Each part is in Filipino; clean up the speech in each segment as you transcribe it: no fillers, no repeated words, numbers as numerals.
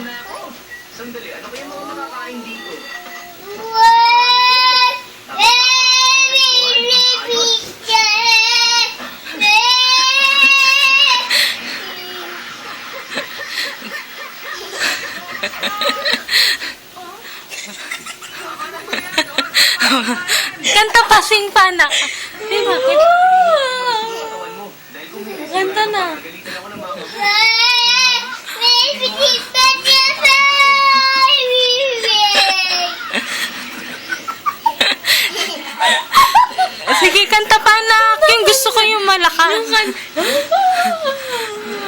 na ako. Sandali, ano kaya mga makakain dito? What? Kanta pa, sing pa, anak. Di ba? Katawan mo. Dahil kung hindi, Kanta na. galitan ako ng mama mo. Sige, kanta pa, anak. Yung gusto ko yung malakas.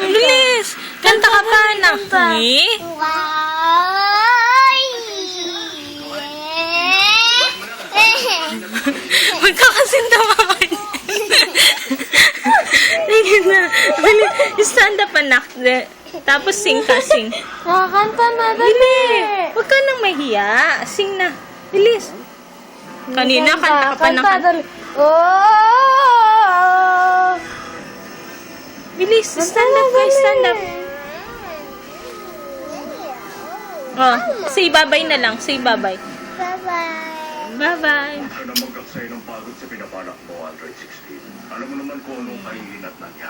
Bilis. Kanta ka pa, anak. Eh? Magkakasinta mo ako. Sige na. Stand up, anak. Tapos sing ka, sing. Nakakanta na, Dili. Huwag ka nang mahiya. Sing na. Bilis. Kanina, kanta ka pa ng kanta. Oh! Bilis. Stand up, guys. Stand up. Oh, say bye-bye na lang. Say bye-bye. Bye-bye. Bye-bye. Huwag ka na magaksay ng pagod sa pinabalak mo, Android 16. Alam mo naman kung anong kahilinat na niya.